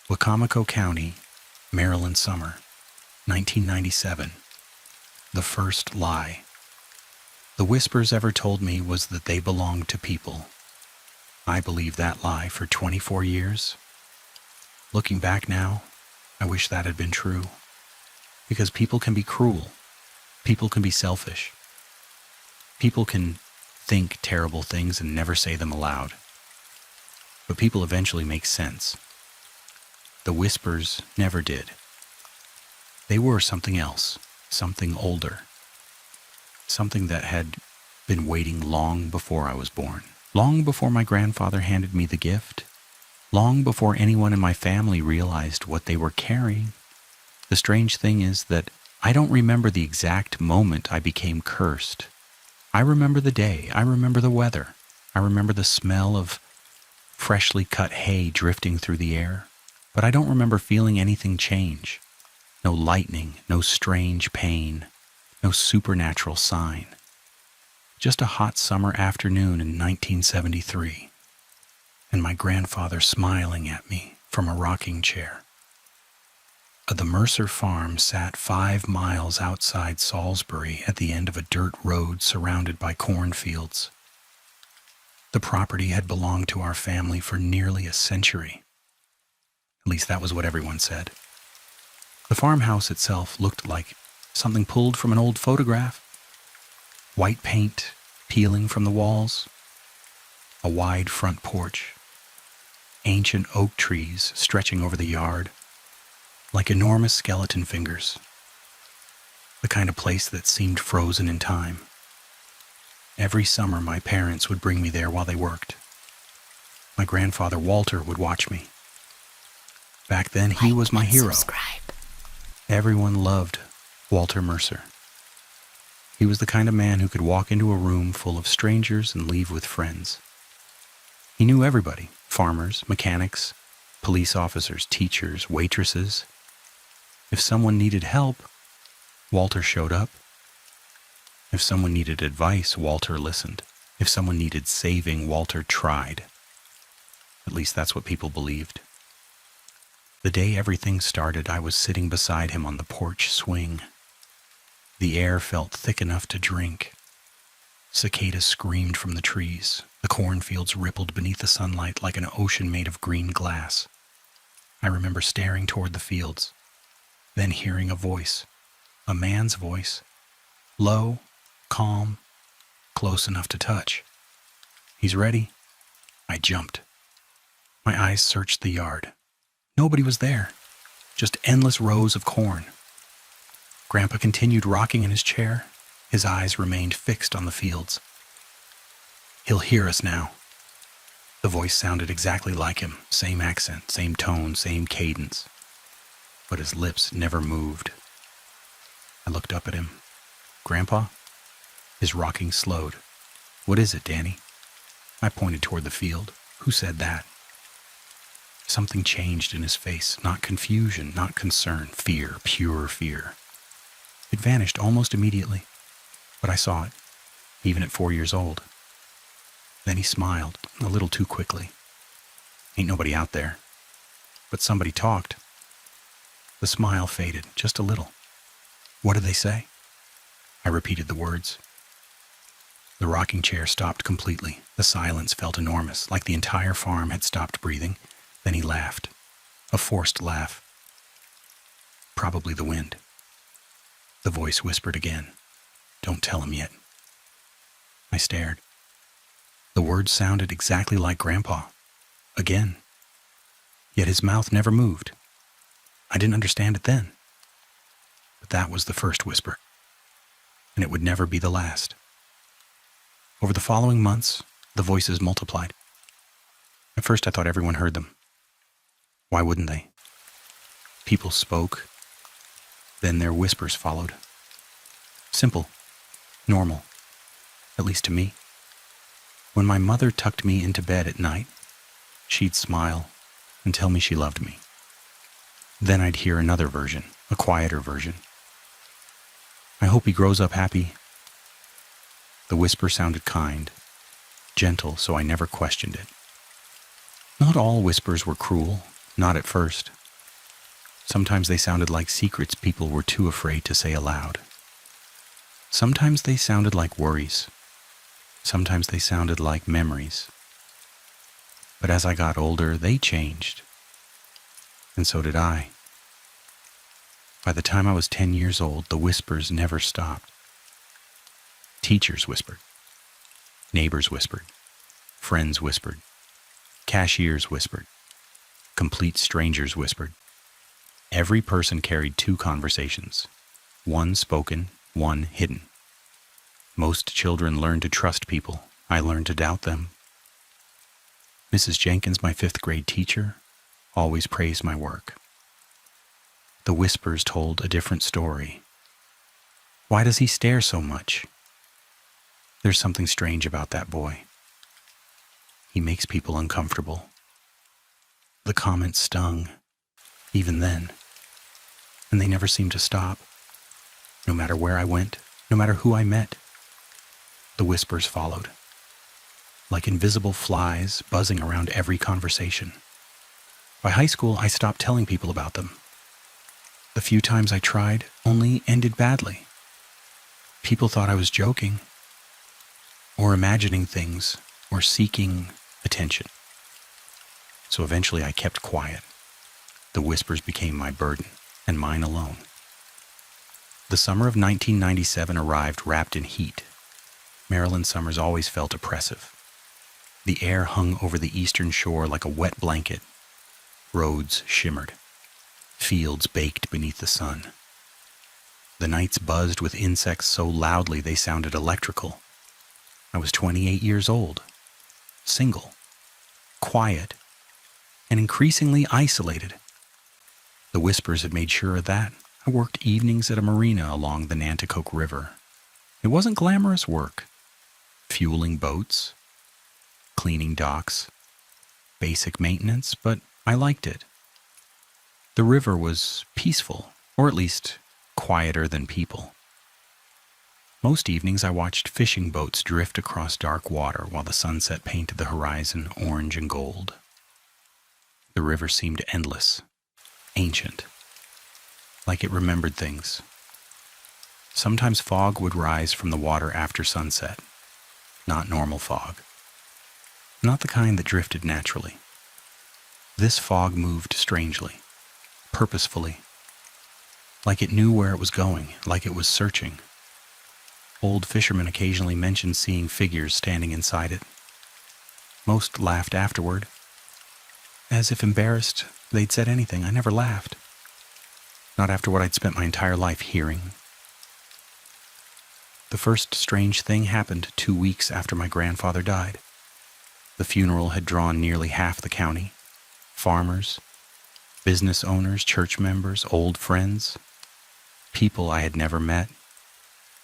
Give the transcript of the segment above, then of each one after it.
Wacomico County, Maryland summer, 1997. The first lie. The whispers ever told me was that they belonged to people. I believed that lie for 24 years. Looking back now, I wish that had been true. Because people can be cruel. People can be selfish. People can think terrible things and never say them aloud. But people eventually make sense. The whispers never did. They were something else, something older. Something that had been waiting long before I was born. Long before my grandfather handed me the gift. Long before anyone in my family realized what they were carrying. The strange thing is that I don't remember the exact moment I became cursed. I remember the day. I remember the weather. I remember the smell of freshly cut hay drifting through the air. But I don't remember feeling anything change. No lightning, no strange pain, no supernatural sign. Just a hot summer afternoon in 1973, and my grandfather smiling at me from a rocking chair. The Mercer farm sat 5 miles outside Salisbury at the end of a dirt road surrounded by cornfields. The property had belonged to our family for nearly a century. At least that was what everyone said. The farmhouse itself looked like something pulled from an old photograph. White paint peeling from the walls. A wide front porch. Ancient oak trees stretching over the yard, like enormous skeleton fingers. The kind of place that seemed frozen in time. Every summer my parents would bring me there while they worked. My grandfather Walter would watch me. Back then he was my hero. Subscribe. Everyone loved Walter Mercer. He was the kind of man who could walk into a room full of strangers and leave with friends. He knew everybody, farmers, mechanics, police officers, teachers, waitresses. If someone needed help, Walter showed up. If someone needed advice, Walter listened. If someone needed saving, Walter tried. At least that's what people believed. The day everything started, I was sitting beside him on the porch swing. The air felt thick enough to drink. Cicadas screamed from the trees. The cornfields rippled beneath the sunlight like an ocean made of green glass. I remember staring toward the fields, then hearing a voice, a man's voice, low, calm, close enough to touch. "He's ready." I jumped. My eyes searched the yard. Nobody was there, just endless rows of corn. Grandpa continued rocking in his chair. His eyes remained fixed on the fields. "He'll hear us now." The voice sounded exactly like him, same accent, same tone, same cadence. But his lips never moved. I looked up at him. "Grandpa?" His rocking slowed. "What is it, Danny?" I pointed toward the field. "Who said that?" Something changed in his face, not confusion, not concern, fear, pure fear. It vanished almost immediately, but I saw it, even at 4 years old. Then he smiled, a little too quickly. "Ain't nobody out there." But somebody talked. The smile faded, just a little. "What did they say?" I repeated the words. The rocking chair stopped completely. The silence felt enormous, like the entire farm had stopped breathing. Then he laughed, a forced laugh. "Probably the wind." The voice whispered again, "Don't tell him yet." I stared. The words sounded exactly like Grandpa. Again. Yet his mouth never moved. I didn't understand it then. But that was the first whisper, and it would never be the last. Over the following months, the voices multiplied. At first I thought everyone heard them. Why wouldn't they? People spoke. Then their whispers followed. Simple. Normal. At least to me. When my mother tucked me into bed at night, she'd smile and tell me she loved me. Then I'd hear another version, a quieter version. "I hope he grows up happy." The whisper sounded kind, gentle, so I never questioned it. Not all whispers were cruel. Not at first. Sometimes they sounded like secrets people were too afraid to say aloud. Sometimes they sounded like worries. Sometimes they sounded like memories. But as I got older, they changed. And so did I. By the time I was 10 years old, the whispers never stopped. Teachers whispered. Neighbors whispered. Friends whispered. Cashiers whispered. Complete strangers whispered. Every person carried two conversations, one spoken, one hidden. Most children learn to trust people. I learned to doubt them. Mrs. Jenkins, my 5th grade teacher, always praised my work. The whispers told a different story. Why does he stare so much? There's something strange about that boy. He makes people uncomfortable. The comments stung, even then, and they never seemed to stop. No matter where I went, no matter who I met, the whispers followed, like invisible flies buzzing around every conversation. By high school, I stopped telling people about them. The few times I tried only ended badly. People thought I was joking, or imagining things, or seeking attention. So eventually I kept quiet. The whispers became my burden, and mine alone. The summer of 1997 arrived wrapped in heat. Maryland summers always felt oppressive. The air hung over the eastern shore like a wet blanket. Roads shimmered. Fields baked beneath the sun. The nights buzzed with insects so loudly they sounded electrical. I was 28 years old, single, quiet, and increasingly isolated. The whispers had made sure of that. I worked evenings at a marina along the Nanticoke River. It wasn't glamorous work. Fueling boats, cleaning docks, basic maintenance, but I liked it. The river was peaceful, or at least quieter than people. Most evenings I watched fishing boats drift across dark water while the sunset painted the horizon orange and gold. The river seemed endless, ancient, like it remembered things. Sometimes fog would rise from the water after sunset. Not normal fog. Not the kind that drifted naturally. This fog moved strangely, purposefully, like it knew where it was going, like it was searching. Old fishermen occasionally mentioned seeing figures standing inside it. Most laughed afterward. As if embarrassed they'd said anything. I never laughed. Not after what I'd spent my entire life hearing. The first strange thing happened 2 weeks after my grandfather died. The funeral had drawn nearly half the county. Farmers, business owners, church members, old friends, people I had never met.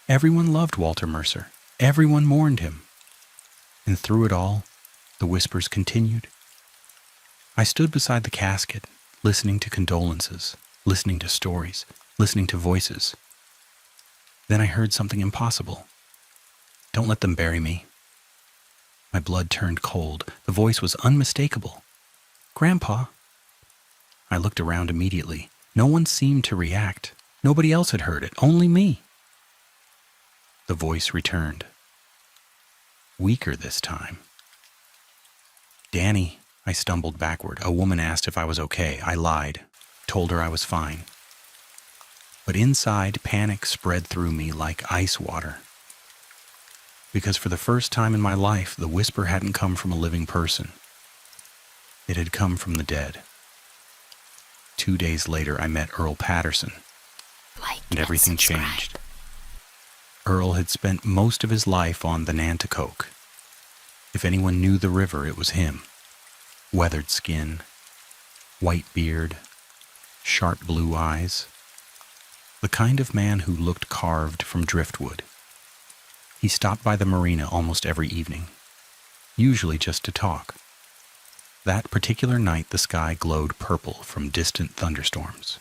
Everyone loved Walter Mercer. Everyone mourned him. And through it all, the whispers continued. I stood beside the casket, listening to condolences, listening to stories, listening to voices. Then I heard something impossible. Don't let them bury me. My blood turned cold. The voice was unmistakable. Grandpa. I looked around immediately. No one seemed to react. Nobody else had heard it, only me. The voice returned. Weaker this time. Danny, I stumbled backward. A woman asked if I was okay. I lied, told her I was fine. But inside, panic spread through me like ice water. Because for the first time in my life, the whisper hadn't come from a living person. It had come from the dead. 2 days later, I met Earl Patterson, and everything changed. Earl had spent most of his life on the Nanticoke. If anyone knew the river, it was him. Weathered skin, white beard, sharp blue eyes. The kind of man who looked carved from driftwood. He stopped by the marina almost every evening, usually just to talk. That particular night, the sky glowed purple from distant thunderstorms.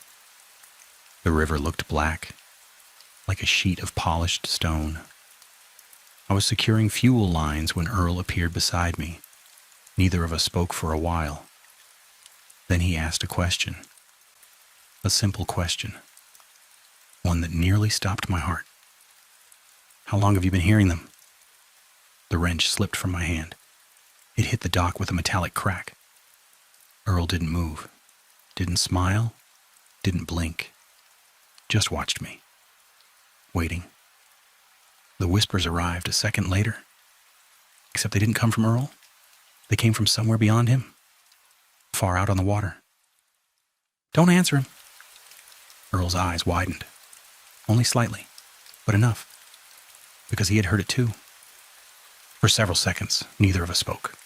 The river looked black, like a sheet of polished stone. I was securing fuel lines when Earl appeared beside me. Neither of us spoke for a while. Then he asked a question. A simple question. One that nearly stopped my heart. How long have you been hearing them? The wrench slipped from my hand. It hit the dock with a metallic crack. Earl didn't move, didn't smile, didn't blink. Just watched me, waiting. The whispers arrived a second later, except they didn't come from Earl. They came from somewhere beyond him, far out on the water. Don't answer him. Earl's eyes widened, only slightly, but enough, because he had heard it too. For several seconds, neither of us spoke.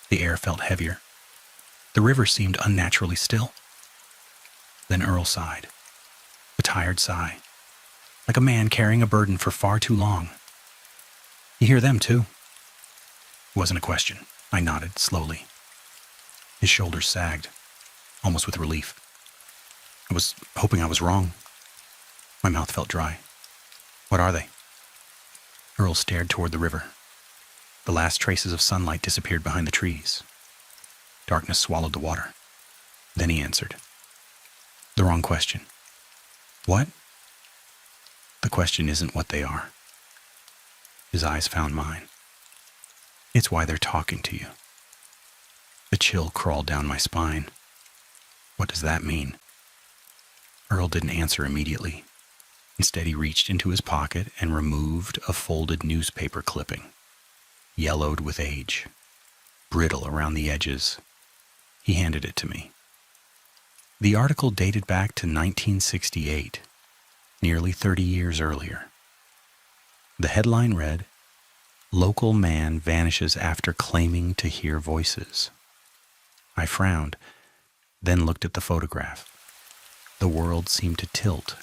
The air felt heavier. The river seemed unnaturally still. Then Earl sighed, a tired sigh, like a man carrying a burden for far too long. You hear them too? It wasn't a question. I nodded slowly. His shoulders sagged, almost with relief. I was hoping I was wrong. My mouth felt dry. What are they? Earl stared toward the river. The last traces of sunlight disappeared behind the trees. Darkness swallowed the water. Then he answered. The wrong question. What? The question isn't what they are. His eyes found mine. It's why they're talking to you. A chill crawled down my spine. What does that mean? Earl didn't answer immediately. Instead, he reached into his pocket and removed a folded newspaper clipping, yellowed with age, brittle around the edges. He handed it to me. The article dated back to 1968, nearly 30 years earlier. The headline read, "Local man vanishes after claiming to hear voices." I frowned, then looked at the photograph. The world seemed to tilt,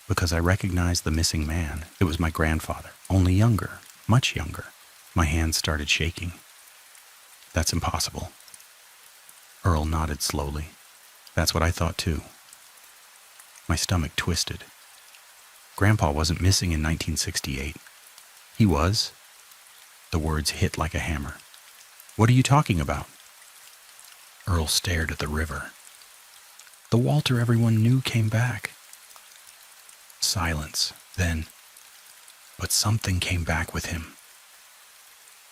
because I recognized the missing man. It was my grandfather, only younger, much younger. My hands started shaking. That's impossible. Earl nodded slowly. That's what I thought too. My stomach twisted. Grandpa wasn't missing in 1968. He was. The words hit like a hammer. What are you talking about? Earl stared at the river. The Walter everyone knew came back. Silence, then. But something came back with him.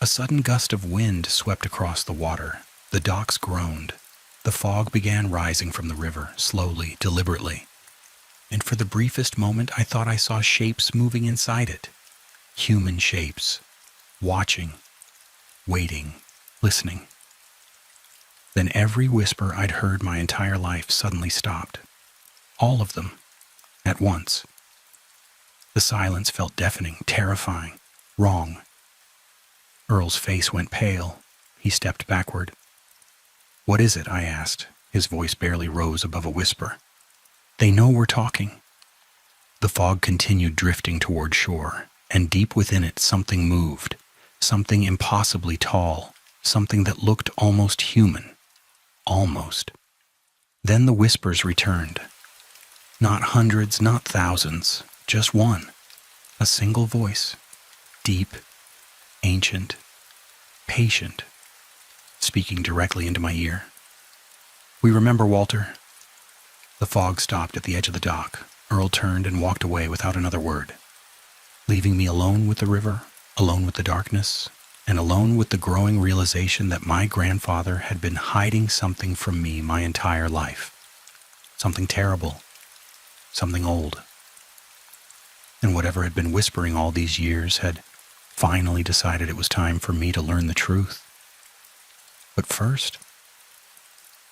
A sudden gust of wind swept across the water. The docks groaned. The fog began rising from the river, slowly, deliberately. And for the briefest moment, I thought I saw shapes moving inside it. Human shapes. Watching. Waiting. Listening. Then every whisper I'd heard my entire life suddenly stopped. All of them. At once. The silence felt deafening, terrifying, wrong. Earl's face went pale. He stepped backward. What is it? I asked. His voice barely rose above a whisper. They know we're talking. The fog continued drifting toward shore, and deep within it something moved, something impossibly tall, something that looked almost human. Almost. Then the whispers returned. Not hundreds, not thousands, just one. A single voice. Deep, ancient, patient, speaking directly into my ear. We remember, Walter. The fog stopped at the edge of the dock. Earl turned and walked away without another word, leaving me alone with the river, alone with the darkness, and alone with the growing realization that my grandfather had been hiding something from me my entire life. Something terrible. Something old. And whatever had been whispering all these years had finally decided it was time for me to learn the truth. But first,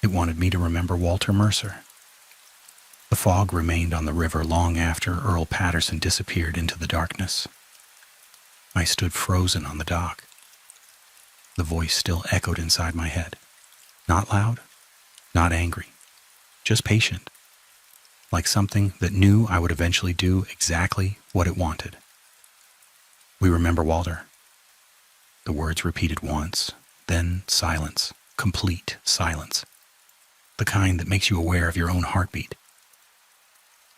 it wanted me to remember Walter Mercer. The fog remained on the river long after Earl Patterson disappeared into the darkness. I stood frozen on the dock. The voice still echoed inside my head. Not loud, not angry, just patient. Like something that knew I would eventually do exactly what it wanted. We remember Walter. The words repeated once, then silence, complete silence. The kind that makes you aware of your own heartbeat.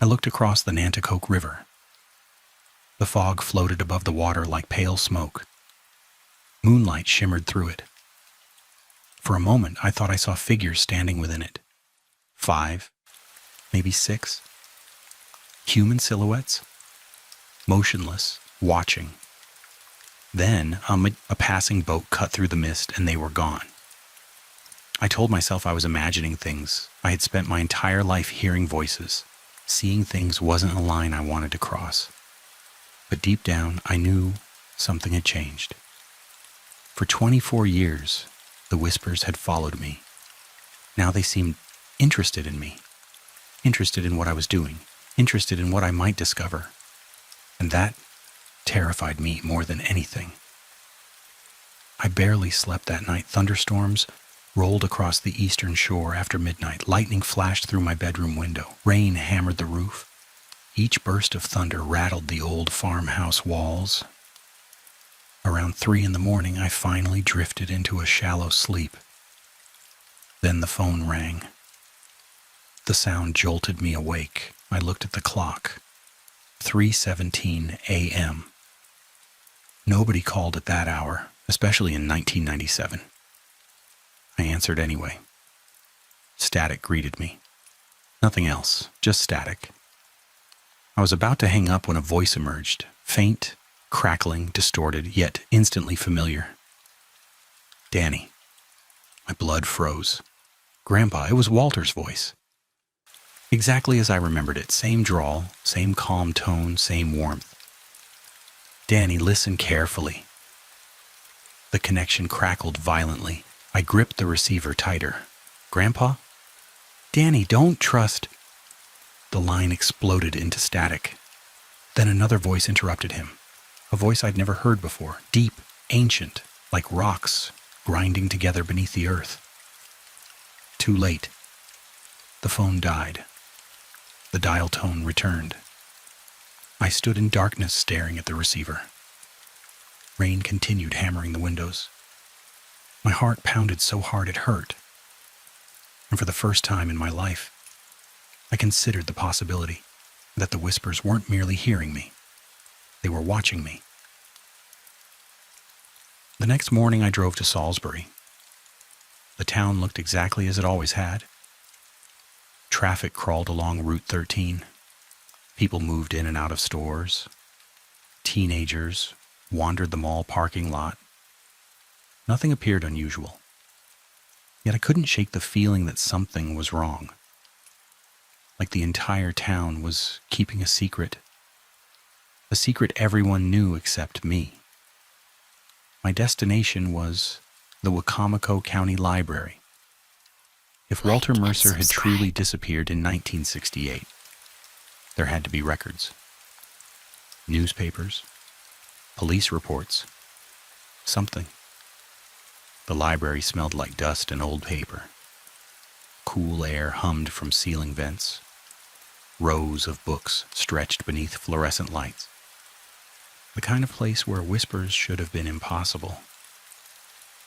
I looked across the Nanticoke River. The fog floated above the water like pale smoke. Moonlight shimmered through it. For a moment, I thought I saw figures standing within it. 5, maybe 6. Human silhouettes, motionless, watching. Then, a passing boat cut through the mist and they were gone. I told myself I was imagining things. I had spent my entire life hearing voices. Seeing things wasn't a line I wanted to cross. But deep down, I knew something had changed. For 24 years, the whispers had followed me. Now they seemed interested in me, interested in what I was doing, interested in what I might discover. And that terrified me more than anything. I barely slept that night. Thunderstorms rolled across the eastern shore after midnight. Lightning flashed through my bedroom window. Rain hammered the roof. Each burst of thunder rattled the old farmhouse walls. Around 3 a.m, I finally drifted into a shallow sleep. Then the phone rang. The sound jolted me awake. I looked at the clock. 3:17 a.m. Nobody called at that hour, especially in 1997. I answered anyway. Static greeted me. Nothing else, just static. I was about to hang up when a voice emerged, faint, crackling, distorted, yet instantly familiar. Danny. My blood froze. Grandpa, it was Walter's voice. Exactly as I remembered it, same drawl, same calm tone, same warmth. Danny, listen carefully. The connection crackled violently. I gripped the receiver tighter. Grandpa? Danny, don't trust. The line exploded into static. Then another voice interrupted him. A voice I'd never heard before, deep, ancient, like rocks grinding together beneath the earth. Too late. The phone died. The dial tone returned. I stood in darkness staring at the receiver. Rain continued hammering the windows. My heart pounded so hard it hurt. And for the first time in my life, I considered the possibility that the whispers weren't merely hearing me. They were watching me. The next morning I drove to Salisbury. The town looked exactly as it always had. Traffic crawled along Route 13. People moved in and out of stores. Teenagers wandered the mall parking lot. Nothing appeared unusual. Yet I couldn't shake the feeling that something was wrong. Like the entire town was keeping a secret. A secret everyone knew except me. My destination was the Wicomico County Library. If Walter Mercer had truly disappeared in 1968, there had to be records. Newspapers, police reports, something. The library smelled like dust and old paper. Cool air hummed from ceiling vents. Rows of books stretched beneath fluorescent lights. The kind of place where whispers should have been impossible.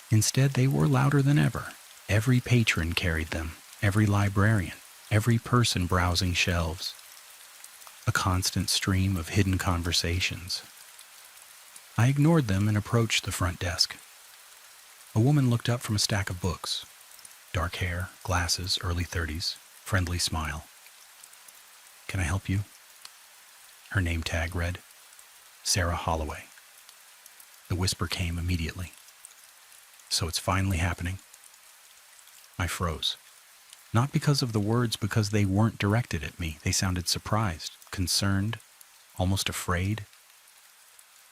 Instead, they were louder than ever. Every patron carried them, every librarian, every person browsing shelves. A constant stream of hidden conversations. I ignored them and approached the front desk. A woman looked up from a stack of books. Dark hair, glasses, early 30s, friendly smile. Can I help you? Her name tag read, Sarah Holloway. The whisper came immediately. So it's finally happening. I froze. Not because of the words, because they weren't directed at me. They sounded surprised, concerned, almost afraid.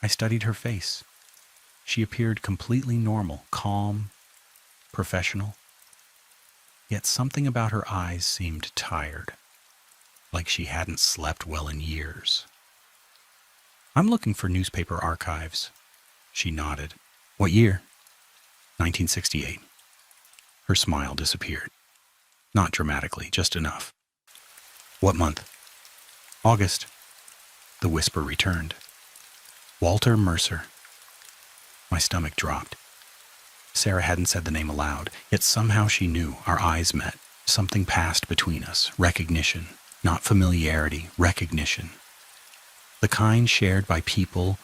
I studied her face. She appeared completely normal, calm, professional. Yet something about her eyes seemed tired, like she hadn't slept well in years. I'm looking for newspaper archives. She nodded. What year? 1968. Her smile disappeared. Not dramatically, just enough. What month? August. The whisper returned. Walter Mercer. My stomach dropped. Sarah hadn't said the name aloud, yet somehow she knew. Our eyes met. Something passed between us. Recognition. Not familiarity. Recognition. The kind shared by people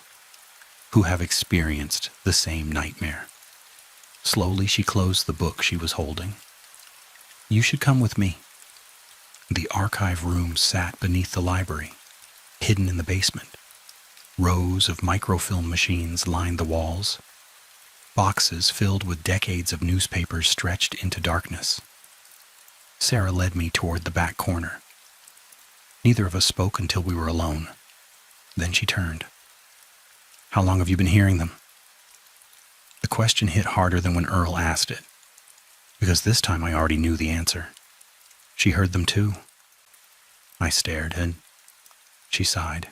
who have experienced the same nightmare. Slowly she closed the book she was holding. "You should come with me." The archive room sat beneath the library, hidden in the basement. Rows of microfilm machines lined the walls. Boxes filled with decades of newspapers stretched into darkness. Sarah led me toward the back corner. Neither of us spoke until we were alone. Then she turned. "How long have you been hearing them?" The question hit harder than when Earl asked it, because this time I already knew the answer. She heard them too. I stared, and she sighed.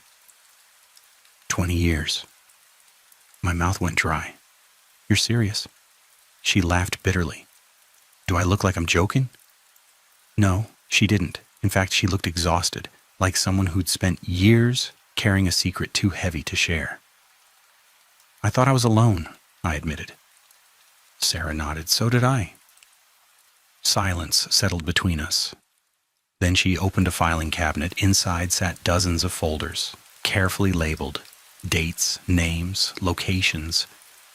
20 years. My mouth went dry. "You're serious?" She laughed bitterly. "Do I look like I'm joking?" No, she didn't. In fact, she looked exhausted, like someone who'd spent years carrying a secret too heavy to share. "I thought I was alone," I admitted. Sarah nodded. "So did I." Silence settled between us. Then she opened a filing cabinet. Inside sat dozens of folders, carefully labeled, dates, names, locations,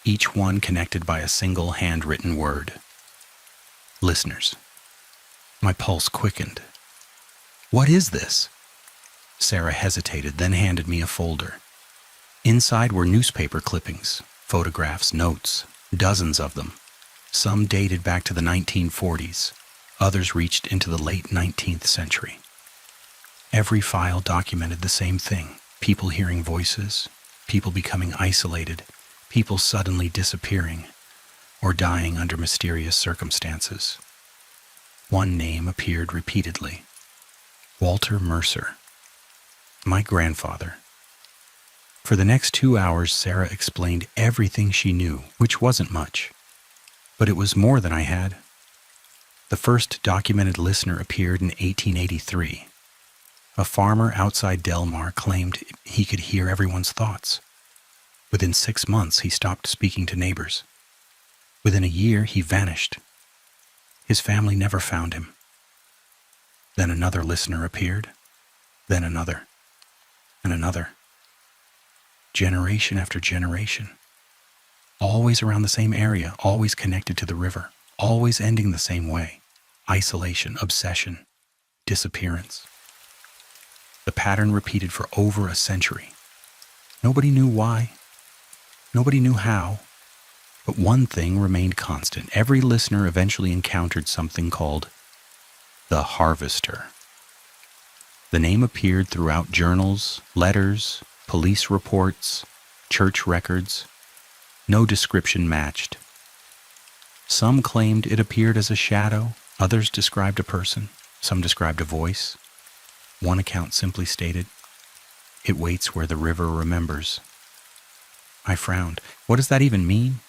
each one connected by a single handwritten word. Listeners. My pulse quickened. "What is this?" Sarah hesitated, then handed me a folder. Inside were newspaper clippings, photographs, notes, dozens of them. Some dated back to the 1940s. Others reached into the late 19th century. Every file documented the same thing: people hearing voices, people becoming isolated, people suddenly disappearing, or dying under mysterious circumstances. One name appeared repeatedly: Walter Mercer. My grandfather. For the next 2 hours, Sarah explained everything she knew, which wasn't much. But it was more than I had. The first documented listener appeared in 1883. A farmer outside Delmar claimed he could hear everyone's thoughts. Within 6 months, he stopped speaking to neighbors. Within a year, he vanished. His family never found him. Then another listener appeared, then another, and another. Generation after generation. Always around the same area, always connected to the river, always ending the same way: isolation, obsession, disappearance. The pattern repeated for over a century. Nobody knew why. Nobody knew how. But one thing remained constant. Every listener eventually encountered something called the Harvester. The name appeared throughout journals, letters, police reports, church records. No description matched. Some claimed it appeared as a shadow. Others described a person. Some described a voice. One account simply stated, "It waits where the river remembers." I frowned. "What does that even mean?"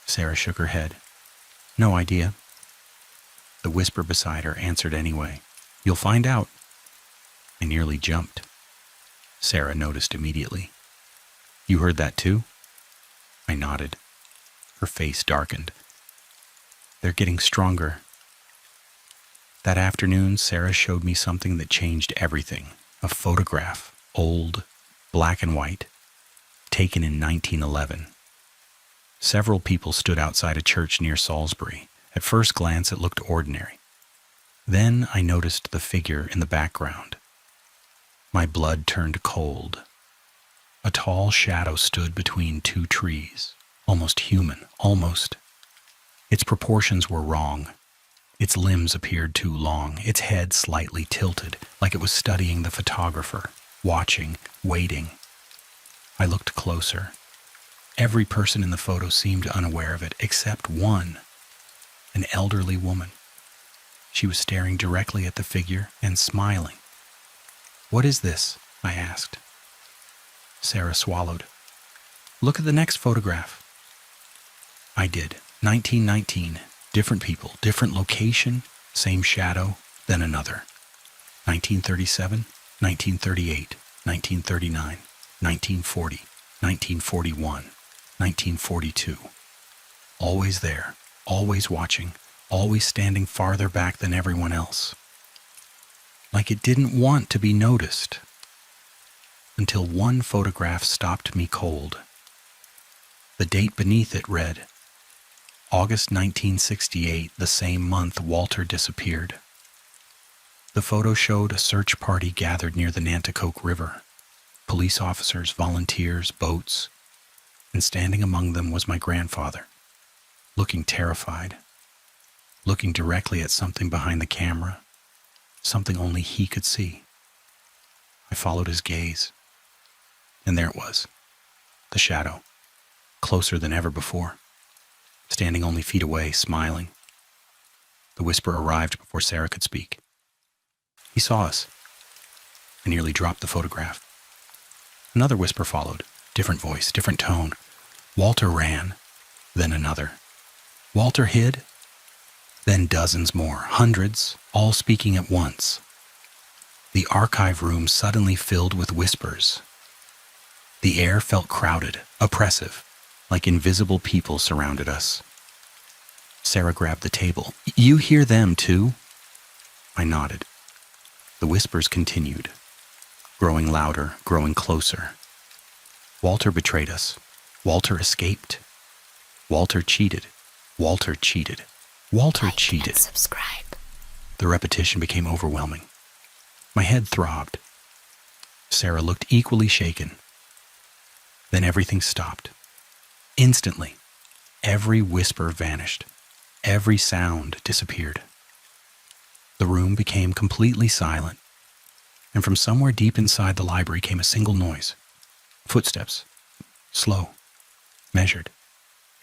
Sarah shook her head. "No idea." The whisper beside her answered anyway. "You'll find out." I nearly jumped. Sarah noticed immediately. "You heard that too?" I nodded. Her face darkened. "They're getting stronger." That afternoon, Sarah showed me something that changed everything. A photograph, old, black and white, taken in 1911. Several people stood outside a church near Salisbury. At first glance, it looked ordinary. Then I noticed the figure in the background. My blood turned cold. A tall shadow stood between two trees, almost human, almost. Its proportions were wrong. Its limbs appeared too long, its head slightly tilted, like it was studying the photographer, watching, waiting. I looked closer. Every person in the photo seemed unaware of it, except one, an elderly woman. She was staring directly at the figure and smiling. "What is this?" I asked. Sarah swallowed. "Look at the next photograph." I did. 1919. Different people, different location, same shadow, then another. 1937, 1938, 1939, 1940, 1941, 1942. Always there, always watching, always standing farther back than everyone else. Like it didn't want to be noticed. Until one photograph stopped me cold. The date beneath it read, August 1968, the same month Walter disappeared. The photo showed a search party gathered near the Nanticoke River. Police officers, volunteers, boats, and standing among them was my grandfather, looking terrified, looking directly at something behind the camera, something only he could see. I followed his gaze, and there it was, the shadow, closer than ever before, standing only feet away, smiling. The whisper arrived before Sarah could speak. He saw us. I nearly dropped the photograph. Another whisper followed, different voice, different tone. Walter ran, then another. Walter hid, then dozens more, hundreds, all speaking at once. The archive room suddenly filled with whispers. The air felt crowded, oppressive, like invisible people surrounded us. Sarah grabbed the table. "You hear them too?" I nodded. The whispers continued, growing louder, growing closer. Walter betrayed us. Walter escaped. Walter cheated. Walter cheated. Walter cheated. And subscribe. The repetition became overwhelming. My head throbbed. Sarah looked equally shaken. Then everything stopped. Instantly, every whisper vanished. Every sound disappeared. The room became completely silent, and from somewhere deep inside the library came a single noise. Footsteps, slow, measured,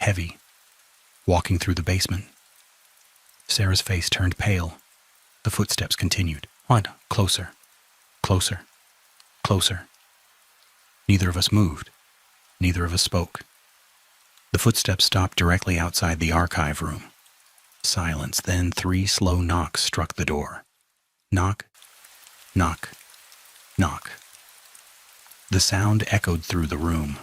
heavy, walking through the basement. Sarah's face turned pale. The footsteps continued. On, closer, closer, closer. Neither of us moved. Neither of us spoke. The footsteps stopped directly outside the archive room. Silence, then 3 slow knocks struck the door. Knock, knock, knock. The sound echoed through the room.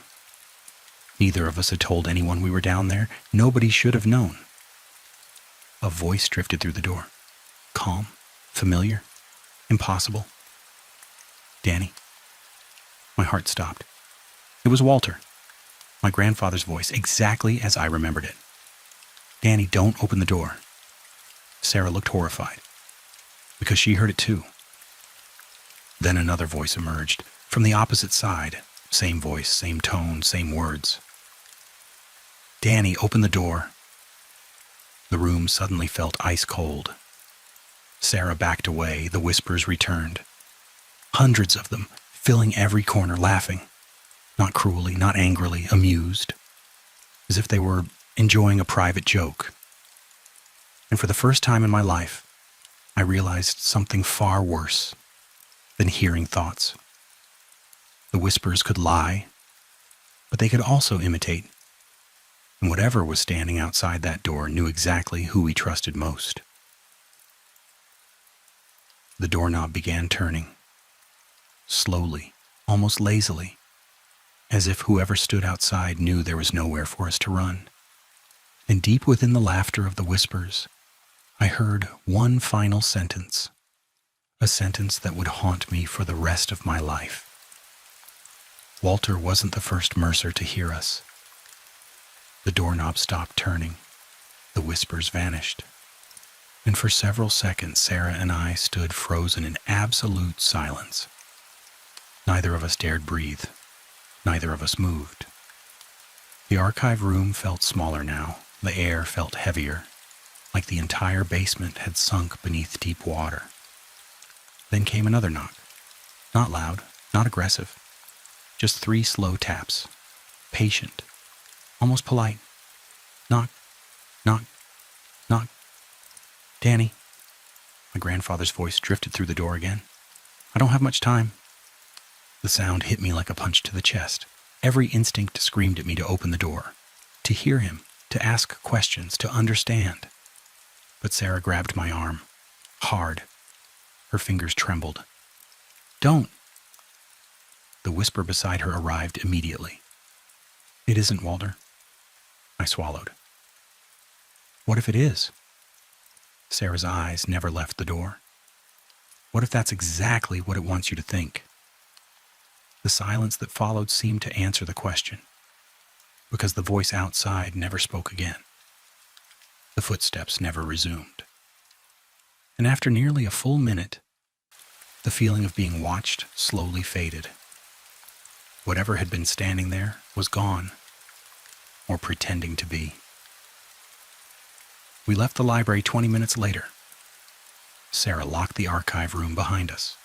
Neither of us had told anyone we were down there. Nobody should have known. A voice drifted through the door. Calm, familiar, impossible. "Danny." My heart stopped. It was Walter. My grandfather's voice, exactly as I remembered it. "Danny, don't open the door." Sarah looked horrified, because she heard it too. Then another voice emerged, from the opposite side. Same voice, same tone, same words. "Danny, open the door." The room suddenly felt ice cold. Sarah backed away, the whispers returned. Hundreds of them, filling every corner, laughing. Not cruelly, not angrily, amused. As if they were enjoying a private joke. And for the first time in my life, I realized something far worse than hearing thoughts. The whispers could lie, but they could also imitate. And whatever was standing outside that door knew exactly who we trusted most. The doorknob began turning. Slowly, almost lazily, as if whoever stood outside knew there was nowhere for us to run. And deep within the laughter of the whispers, I heard one final sentence, a sentence that would haunt me for the rest of my life. Walter wasn't the first Mercer to hear us. The doorknob stopped turning. The whispers vanished. And for several seconds, Sarah and I stood frozen in absolute silence. Neither of us dared breathe. Neither of us moved. The archive room felt smaller now. The air felt heavier, like the entire basement had sunk beneath deep water. Then came another knock. Not loud, not aggressive. Just 3 slow taps. Patient, almost polite. Knock, knock, knock. "Danny." My grandfather's voice drifted through the door again. "I don't have much time." The sound hit me like a punch to the chest. Every instinct screamed at me to open the door, to hear him, to ask questions, to understand. But Sarah grabbed my arm, hard. Her fingers trembled. "Don't." The whisper beside her arrived immediately. "It isn't, Walter." I swallowed. "What if it is?" Sarah's eyes never left the door. "What if that's exactly what it wants you to think?" The silence that followed seemed to answer the question, because the voice outside never spoke again. The footsteps never resumed. And after nearly a full minute, the feeling of being watched slowly faded. Whatever had been standing there was gone, or pretending to be. We left the library 20 minutes later. Sarah locked the archive room behind us.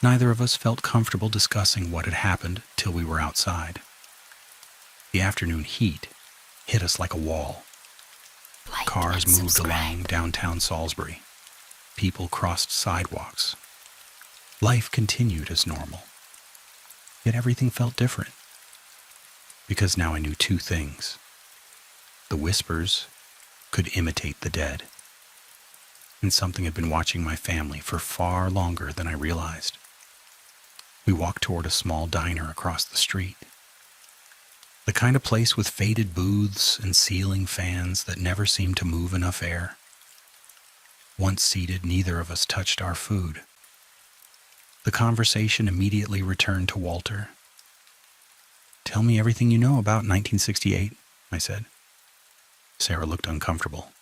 Neither of us felt comfortable discussing what had happened till we were outside. The afternoon heat hit us like a wall. Cars moved along downtown Salisbury. People crossed sidewalks. Life continued as normal. Yet everything felt different. Because now I knew two things. The whispers could imitate the dead. And something had been watching my family for far longer than I realized. We walked toward a small diner across the street. The kind of place with faded booths and ceiling fans that never seemed to move enough air. Once seated, neither of us touched our food. The conversation immediately returned to Walter. "Tell me everything you know about 1968, I said. Sarah looked uncomfortable.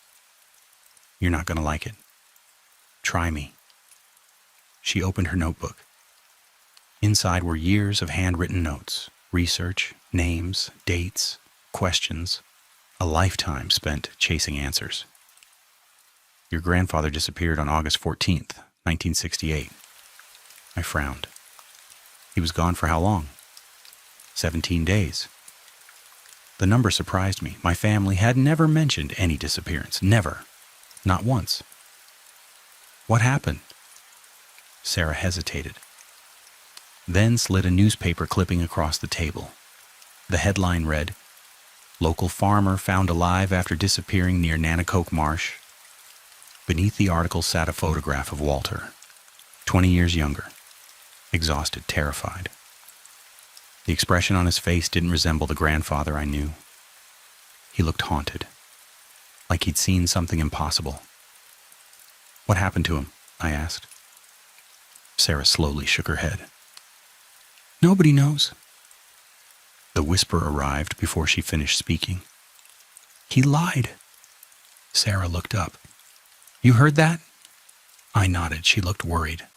"You're not going to like it. Try me." She opened her notebook. Inside were years of handwritten notes, research, names, dates, questions, a lifetime spent chasing answers. "Your grandfather disappeared on August 14th, 1968. I frowned. "He was gone for how long?" 17 days. The number surprised me. My family had never mentioned any disappearance. Never. Not once. "What happened?" Sarah hesitated. Then slid a newspaper clipping across the table. The headline read, "Local farmer found alive after disappearing near Nanticoke Marsh." Beneath the article sat a photograph of Walter, 20 years younger, exhausted, terrified. The expression on his face didn't resemble the grandfather I knew. He looked haunted, like he'd seen something impossible. "What happened to him?" I asked. Sarah slowly shook her head. "Nobody knows." The whisper arrived before she finished speaking. "He lied." Sarah looked up. "You heard that?" I nodded. She looked worried.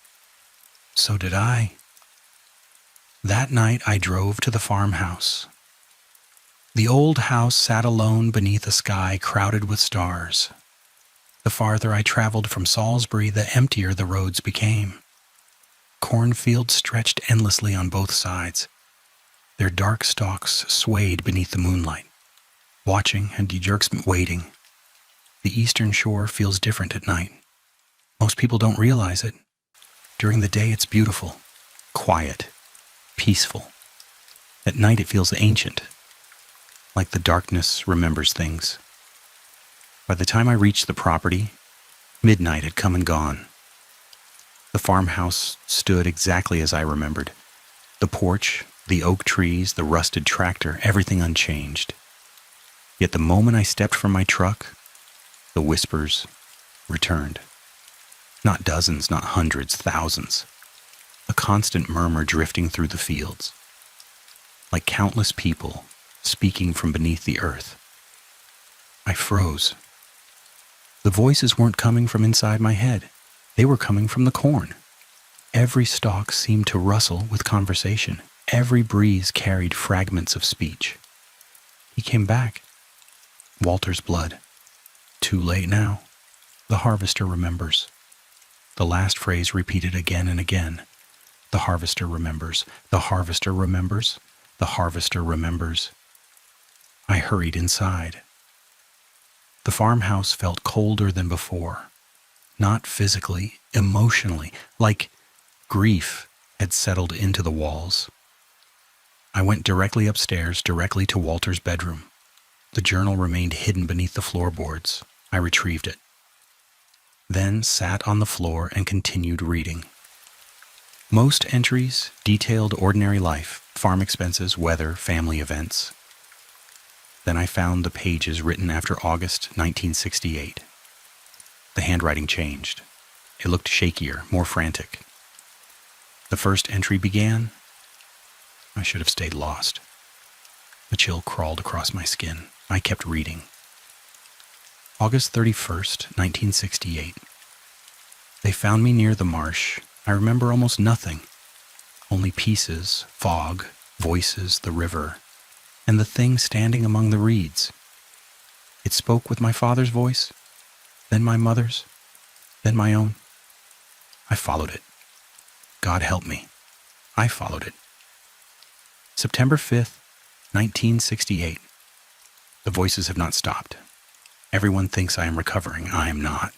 "So did I." That night I drove to the farmhouse. The old house sat alone beneath a sky crowded with stars. The farther I traveled from Salisbury, the emptier the roads became. Cornfields stretched endlessly on both sides. Their dark stalks swayed beneath the moonlight. Watching and jerks waiting. The eastern shore feels different at night. Most people don't realize it. During the day it's beautiful, quiet, peaceful. At night it feels ancient, like the darkness remembers things. By the time I reached the property, midnight had come and gone. The farmhouse stood exactly as I remembered. The porch, the oak trees, the rusted tractor, everything unchanged. Yet the moment I stepped from my truck, the whispers returned. Not dozens, not hundreds, thousands. A constant murmur drifting through the fields. Like countless people speaking from beneath the earth. I froze. The voices weren't coming from inside my head. They were coming from the corn. Every stalk seemed to rustle with conversation. Every breeze carried fragments of speech. He came back. Walter's blood. Too late now. The harvester remembers. The last phrase repeated again and again. The harvester remembers. The harvester remembers. The harvester remembers. I hurried inside. The farmhouse felt colder than before. Not physically, emotionally, like grief had settled into the walls. I went directly upstairs, directly to Walter's bedroom. The journal remained hidden beneath the floorboards. I retrieved it. Then sat on the floor and continued reading. Most entries detailed ordinary life, farm expenses, weather, family events. Then I found the pages written after August 1968. The handwriting changed. It looked shakier, more frantic. The first entry began. I should have stayed lost. A chill crawled across my skin. I kept reading. August 31st, 1968. They found me near the marsh. I remember almost nothing. Only pieces, fog, voices, the river, and the thing standing among the reeds. It spoke with my father's voice, then my mother's, then my own. I followed it. God help me. I followed it. September 5th, 1968. The voices have not stopped. Everyone thinks I am recovering. I am not.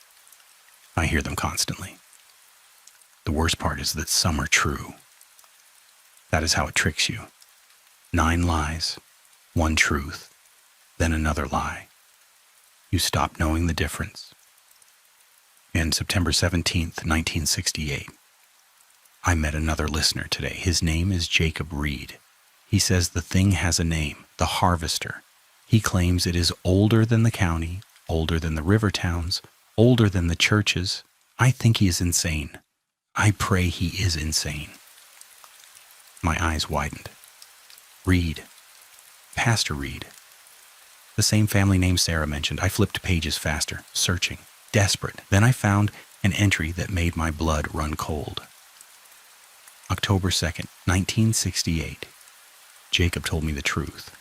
I hear them constantly. The worst part is that some are true. That is how it tricks you. 9 lies, 1 truth, then another lie. You stop knowing the difference. And September 17th, 1968. I met another listener today. His name is Jacob Reed. He says the thing has a name, the Harvester. He claims it is older than the county, older than the river towns, older than the churches. I think he is insane. I pray he is insane. My eyes widened. Reed. Pastor Reed. The same family name Sarah mentioned. I flipped pages faster, searching, desperate. Then I found an entry that made my blood run cold. October 2nd, 1968. Jacob told me the truth.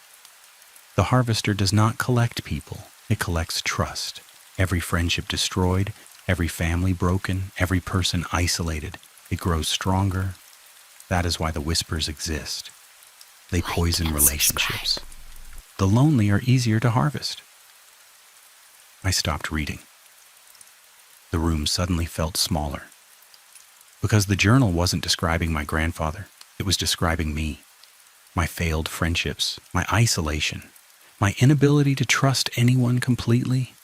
The Harvester does not collect people. It collects trust. Every friendship destroyed, every family broken, every person isolated. It grows stronger. That is why the whispers exist. They poison relationships. The lonely are easier to harvest. I stopped reading. The room suddenly felt smaller. Because the journal wasn't describing my grandfather, it was describing me. My failed friendships, my isolation, my inability to trust anyone completely.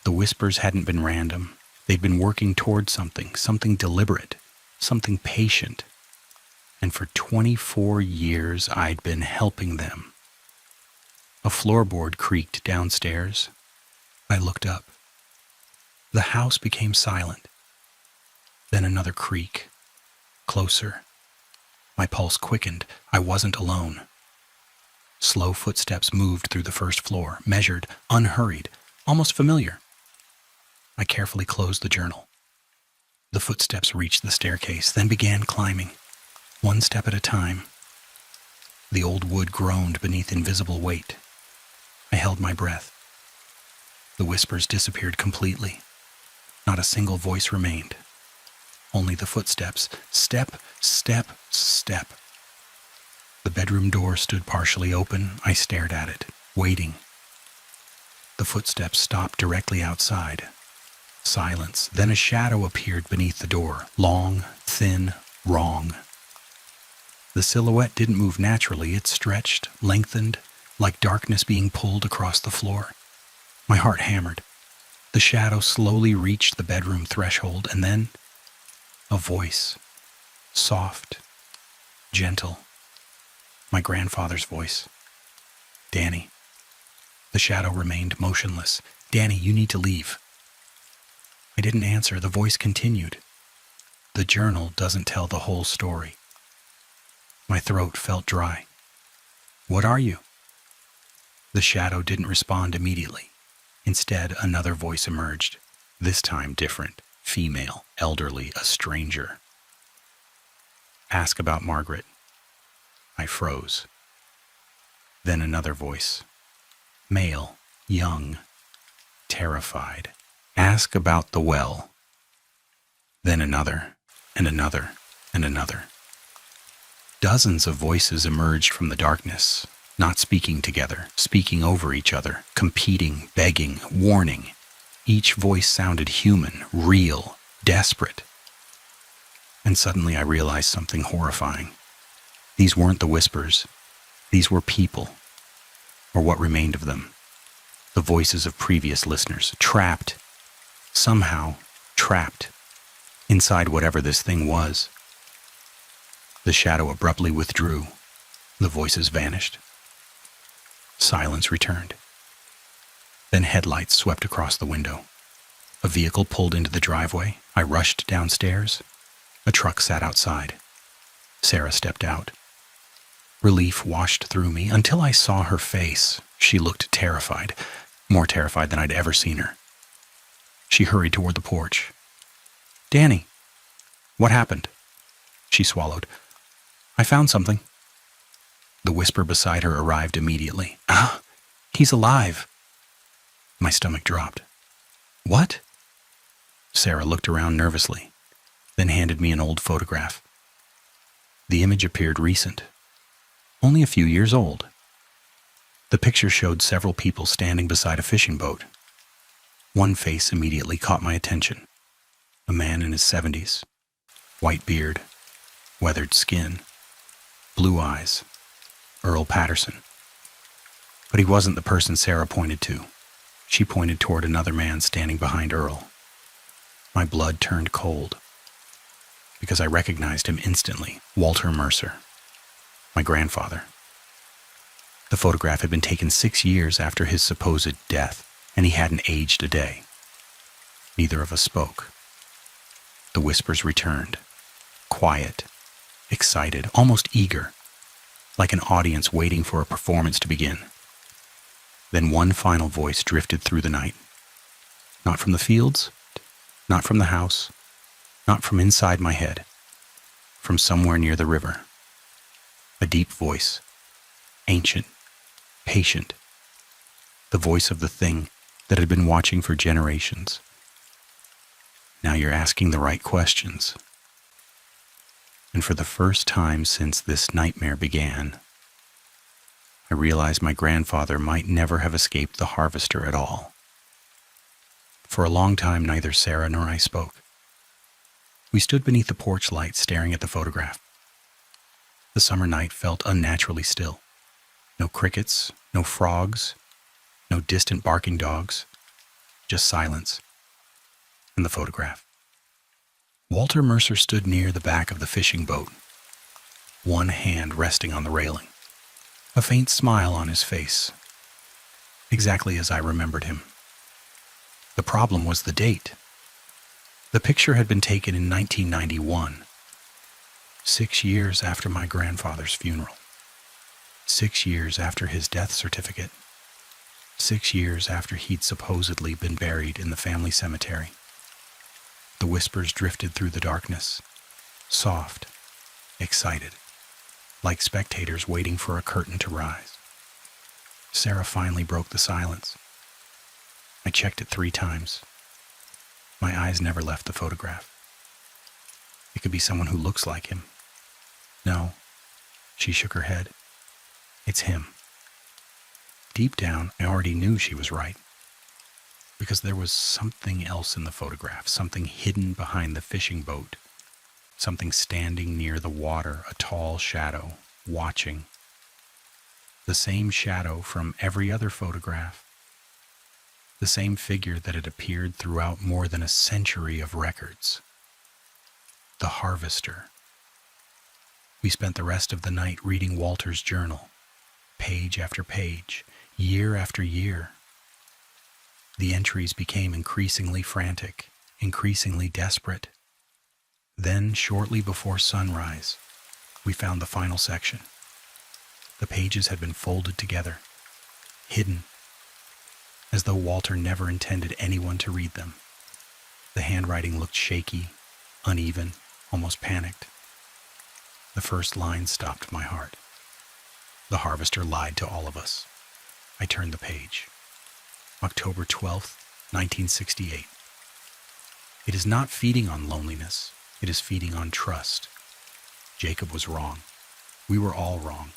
The whispers hadn't been random. They'd been working toward something deliberate, something patient. And for 24 years, I'd been helping them. A floorboard creaked downstairs. I looked up. The house became silent. Then another creak. Closer. My pulse quickened. I wasn't alone. Slow footsteps moved through the first floor, measured, unhurried, almost familiar. I carefully closed the journal. The footsteps reached the staircase, then began climbing, 1 step at a time. The old wood groaned beneath invisible weight. I held my breath. The whispers disappeared completely. Not a single voice remained. Only the footsteps. Step, step, step. The bedroom door stood partially open. I stared at it, waiting. The footsteps stopped directly outside. Silence. Then a shadow appeared beneath the door. Long, thin, wrong. The silhouette didn't move naturally. It stretched, lengthened, like darkness being pulled across the floor. My heart hammered. The shadow slowly reached the bedroom threshold, and then a voice. Soft, gentle. My grandfather's voice. Danny. The shadow remained motionless. Danny, you need to leave. I didn't answer. The voice continued. The journal doesn't tell the whole story. My throat felt dry. What are you? The shadow didn't respond immediately. Instead, another voice emerged, this time different, female, elderly, a stranger. Ask about Margaret. I froze. Then another voice, male, young, terrified. Ask about the well. Then another, and another, and another. Dozens of voices emerged from the darkness, not speaking together, speaking over each other, competing, begging, warning. Each voice sounded human, real, desperate. And suddenly I realized something horrifying. These weren't the whispers. These were people, or what remained of them. The voices of previous listeners, trapped, somehow trapped, inside whatever this thing was. The shadow abruptly withdrew. The voices vanished. Silence returned. Then headlights swept across the window. A vehicle pulled into the driveway. I rushed downstairs. A truck sat outside. Sarah stepped out. Relief washed through me until I saw her face. She looked terrified. more terrified than I'd ever seen her. She hurried toward the porch. "Danny, what happened?" She swallowed. "I found something." The whisper beside her arrived immediately. "Ah, he's alive." My stomach dropped. "What?" Sarah looked around nervously, then handed me an old photograph. The image appeared recent, only a few years old. The picture showed several people standing beside a fishing boat. One face immediately caught my attention. A man in his 70s, white beard, weathered skin, blue eyes, Earl Patterson. But he wasn't the person Sarah pointed to. She pointed toward another man standing behind Earl. My blood turned cold, because I recognized him instantly. Walter Mercer, my grandfather. The photograph had been taken 6 years after his supposed death, and he hadn't aged a day. Neither of us spoke. The whispers returned, quiet, excited, almost eager, like an audience waiting for a performance to begin. Then one final voice drifted through the night. Not from the fields, not from the house, not from inside my head, from somewhere near the river. A deep voice, ancient, patient, the voice of the thing that had been watching for generations. "Now you're asking the right questions." And for the first time since this nightmare began, I realized my grandfather might never have escaped the harvester at all. For a long time, neither Sarah nor I spoke. We stood beneath the porch light staring at the photograph. The summer night felt unnaturally still. No crickets, no frogs, no distant barking dogs, just silence and the photograph. Walter Mercer stood near the back of the fishing boat, one hand resting on the railing, a faint smile on his face, exactly as I remembered him. The problem was the date. The picture had been taken in 1991, 6 years after my grandfather's funeral, 6 years after his death certificate, 6 years after he'd supposedly been buried in the family cemetery. The whispers drifted through the darkness, soft, excited, like spectators waiting for a curtain to rise. Sarah finally broke the silence. I checked it 3 times. My eyes never left the photograph. It could be someone who looks like him. No, she shook her head. It's him. Deep down, I already knew she was right, because there was something else in the photograph, something hidden behind the fishing boat, something standing near the water, a tall shadow, watching. The same shadow from every other photograph, the same figure that had appeared throughout more than a century of records. The harvester. We spent the rest of the night reading Walter's journal, page after page, year after year. The entries became increasingly frantic, increasingly desperate. Then, shortly before sunrise, we found the final section. The pages had been folded together, hidden, as though Walter never intended anyone to read them. The handwriting looked shaky, uneven, almost panicked. The first line stopped my heart. The harvester lied to all of us. I turned the page. October 12th, 1968. It is not feeding on loneliness. It is feeding on trust. Jacob was wrong. We were all wrong.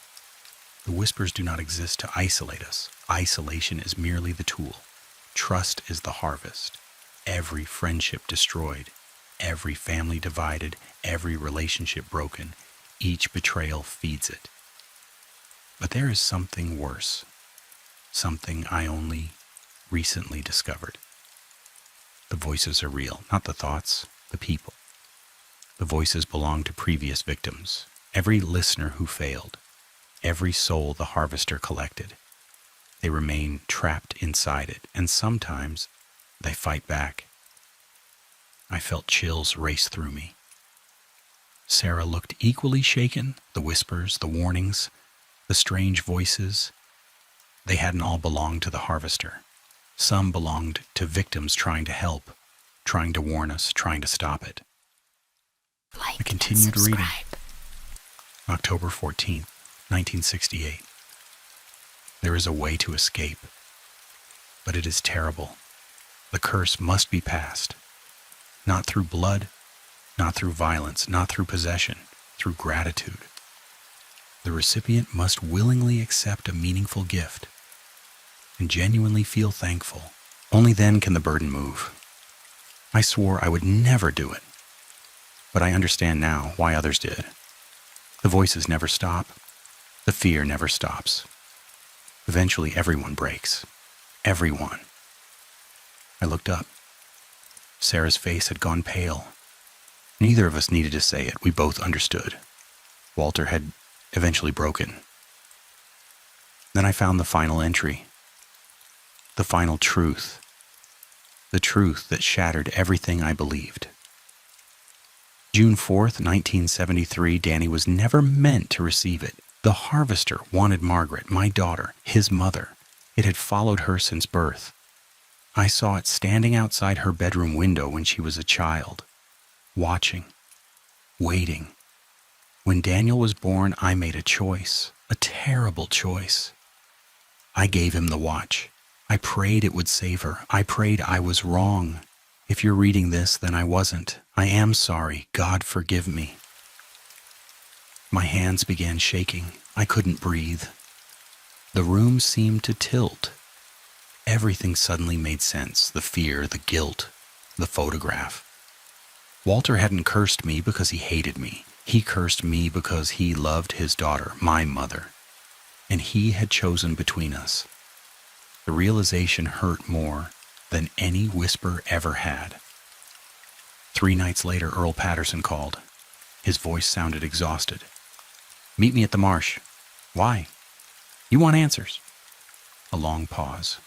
The whispers do not exist to isolate us. Isolation is merely the tool. Trust is the harvest. Every friendship destroyed, every family divided, every relationship broken, each betrayal feeds it. But there is something worse, something I only recently discovered. The voices are real, not the thoughts, the people. The voices belong to previous victims, every listener who failed, every soul the harvester collected. They remain trapped inside it, and sometimes they fight back. I felt chills race through me. Sarah looked equally shaken, the whispers, the warnings, the strange voices. They hadn't all belonged to the harvester. Some belonged to victims trying to help, trying to warn us, trying to stop it. I continued reading. October 14th, 1968. There is a way to escape, but it is terrible. The curse must be passed, not through blood, not through violence, not through possession, through gratitude. The recipient must willingly accept a meaningful gift and genuinely feel thankful. Only then can the burden move. I swore I would never do it, but I understand now why others did. The voices never stop. The fear never stops. Eventually, everyone breaks. Everyone. I looked up. Sarah's face had gone pale. Neither of us needed to say it. We both understood. Walter had eventually broken. Then I found the final entry. The final truth. The truth that shattered everything I believed. June 4th, 1973, Danny was never meant to receive it. The harvester wanted Margaret, my daughter, his mother. It had followed her since birth. I saw it standing outside her bedroom window when she was a child, watching, waiting. When Daniel was born, I made a choice, a terrible choice. I gave him the watch. I prayed it would save her. I prayed I was wrong. If you're reading this, then I wasn't. I am sorry. God forgive me. My hands began shaking. I couldn't breathe. The room seemed to tilt. Everything suddenly made sense. The fear, the guilt, the photograph. Walter hadn't cursed me because he hated me. He cursed me because he loved his daughter, my mother. And he had chosen between us. The realization hurt more than any whisper ever had. 3 nights later, Earl Patterson called. His voice sounded exhausted. "Meet me at the marsh." "Why?" "You want answers." A long pause.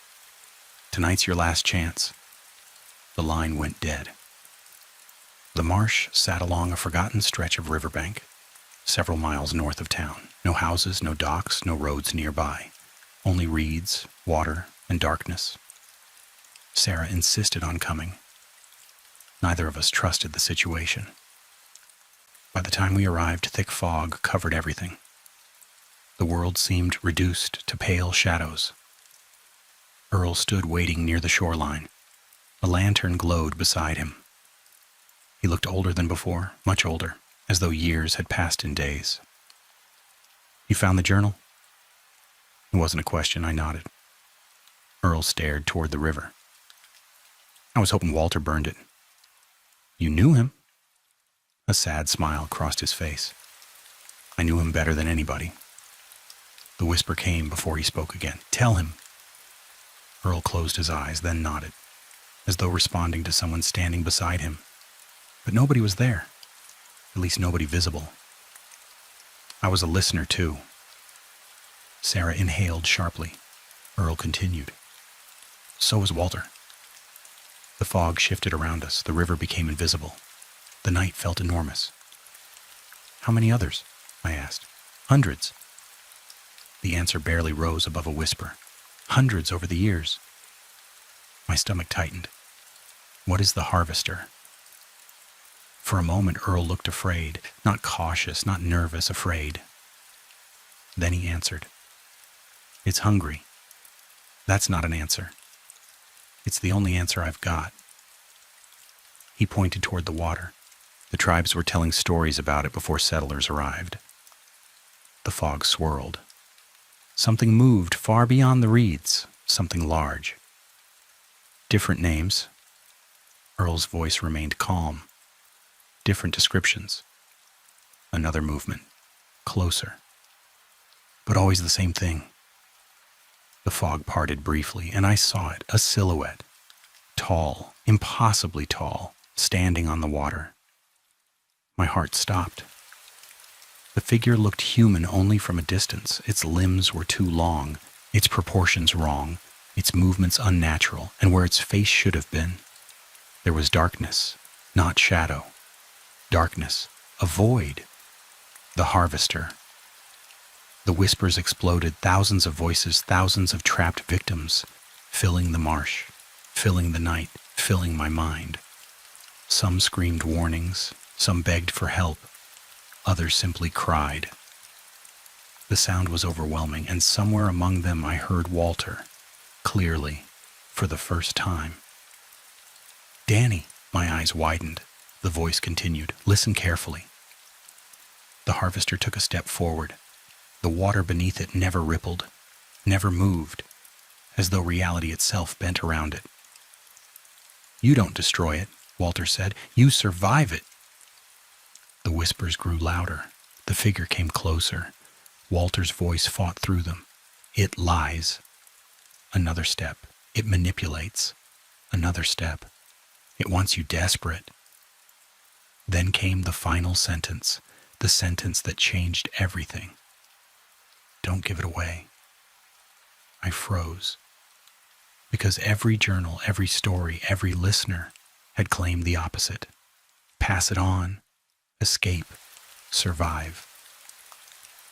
"Tonight's your last chance." The line went dead. The marsh sat along a forgotten stretch of riverbank, several miles north of town. No houses, no docks, no roads nearby. Only reeds, water, and darkness. Sarah insisted on coming. Neither of us trusted the situation. By the time we arrived, thick fog covered everything. The world seemed reduced to pale shadows. Earl stood waiting near the shoreline. A lantern glowed beside him. He looked older than before, much older, as though years had passed in days. "You found the journal?" It wasn't a question. I nodded. Earl stared toward the river. "I was hoping Walter burned it." "You knew him?" A sad smile crossed his face. "I knew him better than anybody." The whisper came before he spoke again. "Tell him." Earl closed his eyes, then nodded, as though responding to someone standing beside him. But nobody was there. At least nobody visible. I was a listener, too. Sarah inhaled sharply. Earl continued. "So was Walter." The fog shifted around us. The river became invisible. The night felt enormous. "How many others?" I asked. "Hundreds." The answer barely rose above a whisper. "Hundreds over the years." My stomach tightened. "What is the harvester?" For a moment, Earl looked afraid, not cautious, not nervous, afraid. Then he answered. "It's hungry." "That's not an answer." "It's the only answer I've got." He pointed toward the water. The tribes were telling stories about it before settlers arrived. The fog swirled. Something moved far beyond the reeds, something large. Different names. Earl's voice remained calm. Different descriptions. Another movement. Closer. But always the same thing. The fog parted briefly, and I saw it, a silhouette. Tall, impossibly tall, standing on the water. My heart stopped. The figure looked human only from a distance. Its limbs were too long, its proportions wrong, its movements unnatural, and where its face should have been, there was darkness, not shadow. Darkness, a void. The harvester. The whispers exploded, thousands of voices, thousands of trapped victims. filling the marsh, filling the night, filling my mind. Some screamed warnings, some begged for help, others simply cried. The sound was overwhelming, and somewhere among them I heard Walter, clearly, for the first time. "Danny," my eyes widened. The voice continued, "Listen carefully." The harvester took a step forward. The water beneath it never rippled, never moved, as though reality itself bent around it. "You don't destroy it," Walter said. "You survive it." The whispers grew louder. The figure came closer. Walter's voice fought through them. "It lies." Another step. "It manipulates." Another step. "It wants you desperate." Then came the final sentence, the sentence that changed everything. "Don't give it away." I froze. Because every journal, every story, every listener had claimed the opposite. Pass it on, escape, survive.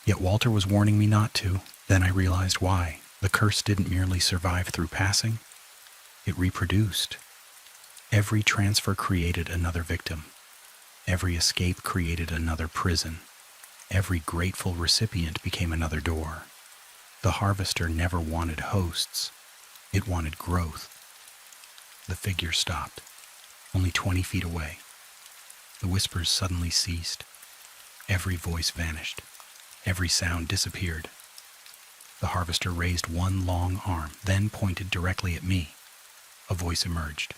Yet Walter was warning me not to. Then I realized why. The curse didn't merely survive through passing, it reproduced. Every transfer created another victim. Every escape created another prison. Every grateful recipient became another door. The harvester never wanted hosts. It wanted growth. The figure stopped, only 20 feet away. The whispers suddenly ceased. Every voice vanished. Every sound disappeared. The harvester raised one long arm, then pointed directly at me. A voice emerged.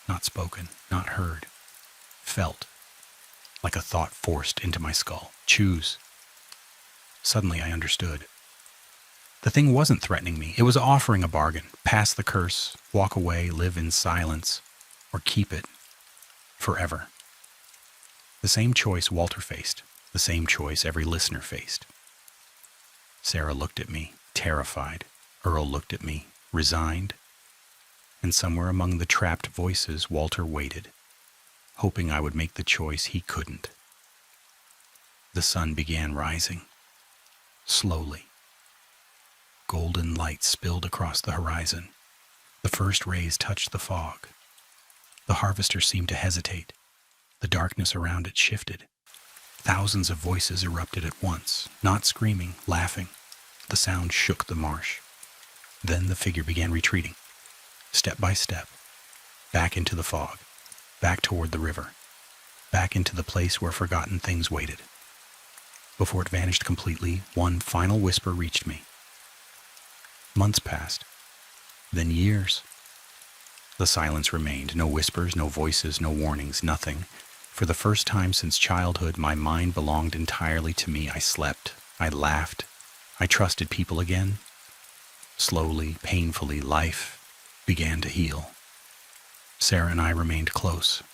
Not spoken, not heard. Felt. Like a thought forced into my skull. "Choose." Suddenly I understood. The thing wasn't threatening me. It was offering a bargain. Pass the curse, walk away, live in silence, or keep it forever. The same choice Walter faced. The same choice every listener faced. Sarah looked at me, terrified. Earl looked at me, resigned. And somewhere among the trapped voices, Walter waited, hoping I would make the choice he couldn't. The sun began rising. Slowly. Golden light spilled across the horizon. The first rays touched the fog. The harvester seemed to hesitate. The darkness around it shifted. Thousands of voices erupted at once, not screaming, laughing. The sound shook the marsh. Then the figure began retreating, step by step, back into the fog, back toward the river, back into the place where forgotten things waited. Before it vanished completely, one final whisper reached me. Months passed, then years. The silence remained. No whispers, no voices, no warnings, nothing. For the first time since childhood, my mind belonged entirely to me. I slept. I laughed. I trusted people again. Slowly, painfully, life began to heal. Sarah and I remained close.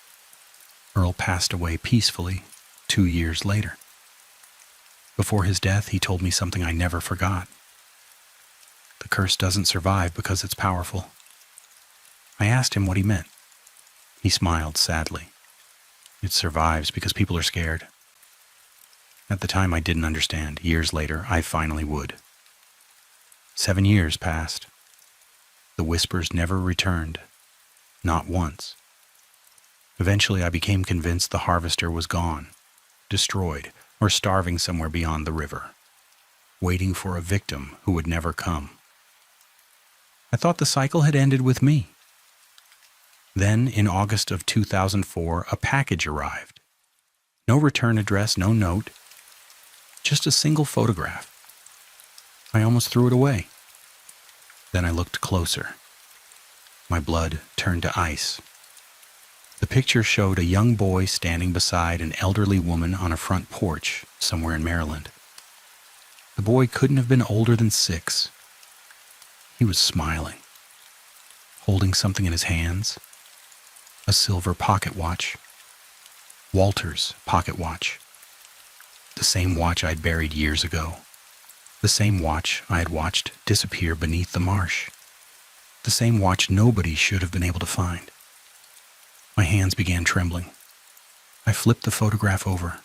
Earl passed away peacefully 2 years later. Before his death, he told me something I never forgot. The curse doesn't survive because it's powerful. I asked him what he meant. He smiled sadly. It survives because people are scared. At the time, I didn't understand. Years later, I finally would. 7 years passed. The whispers never returned. Not once. Eventually, I became convinced the harvester was gone, destroyed, or starving somewhere beyond the river, waiting for a victim who would never come. I thought the cycle had ended with me. Then, in August of 2004, a package arrived. No return address, no note, just a single photograph. I almost threw it away. Then I looked closer. My blood turned to ice. The picture showed a young boy standing beside an elderly woman on a front porch somewhere in Maryland. The boy couldn't have been older than 6. He was smiling, holding something in his hands. A silver pocket watch. Walter's pocket watch. The same watch I'd buried years ago. The same watch I had watched disappear beneath the marsh. The same watch nobody should have been able to find. My hands began trembling. I flipped the photograph over.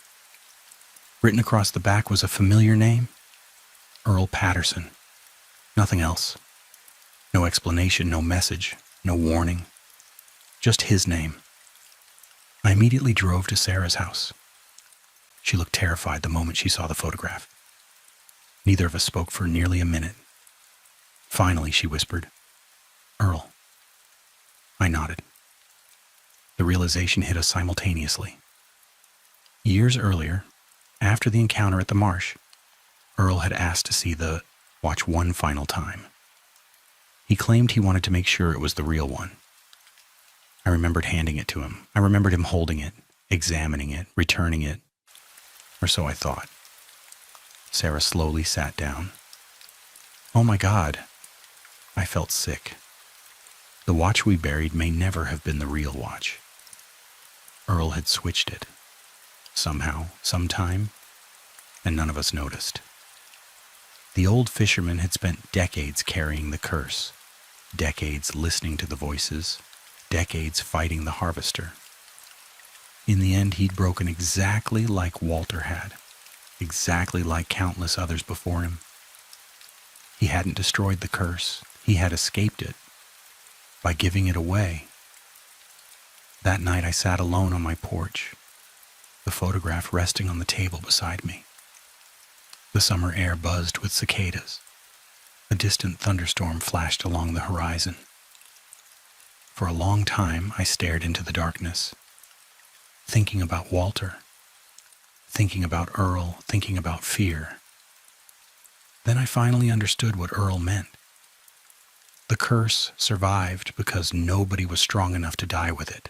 Written across the back was a familiar name. Earl Patterson. Nothing else. No explanation, no message, no warning. Just his name. I immediately drove to Sarah's house. She looked terrified the moment she saw the photograph. Neither of us spoke for nearly a minute. Finally, she whispered, "Earl." I nodded. The realization hit us simultaneously. Years earlier, after the encounter at the marsh, Earl had asked to see the watch one final time. He claimed he wanted to make sure it was the real one. I remembered handing it to him. I remembered him holding it, examining it, returning it, or so I thought. Sarah slowly sat down. Oh my God. I felt sick. The watch we buried may never have been the real watch. Earl had switched it. Somehow, sometime, and none of us noticed. The old fisherman had spent decades carrying the curse, decades listening to the voices, decades fighting the harvester. In the end, he'd broken exactly like Walter had, exactly like countless others before him. He hadn't destroyed the curse. He had escaped it by giving it away. That night I sat alone on my porch, the photograph resting on the table beside me. The summer air buzzed with cicadas. A distant thunderstorm flashed along the horizon. For a long time I stared into the darkness, thinking about Walter, thinking about Earl, thinking about fear. Then I finally understood what Earl meant. The curse survived because nobody was strong enough to die with it.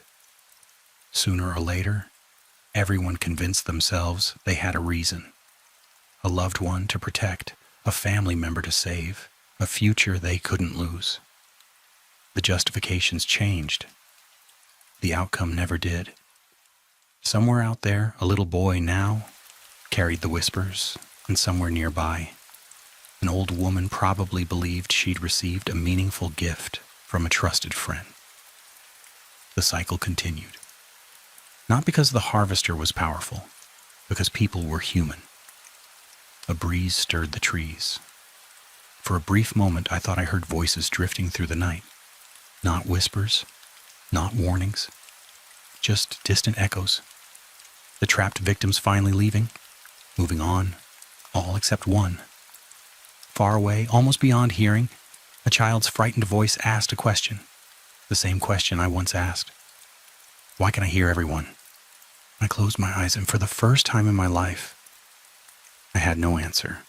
Sooner or later, everyone convinced themselves they had a reason. A loved one to protect, a family member to save, a future they couldn't lose. The justifications changed. The outcome never did. Somewhere out there, a little boy now carried the whispers, and somewhere nearby, an old woman probably believed she'd received a meaningful gift from a trusted friend. The cycle continued. Not because the harvester was powerful, because people were human. A breeze stirred the trees. For a brief moment, I thought I heard voices drifting through the night. Not whispers, not warnings, just distant echoes. The trapped victims finally leaving, moving on, all except one. Far away, almost beyond hearing, a child's frightened voice asked a question, the same question I once asked. Why can I hear everyone? I closed my eyes, and for the first time in my life, I had no answer.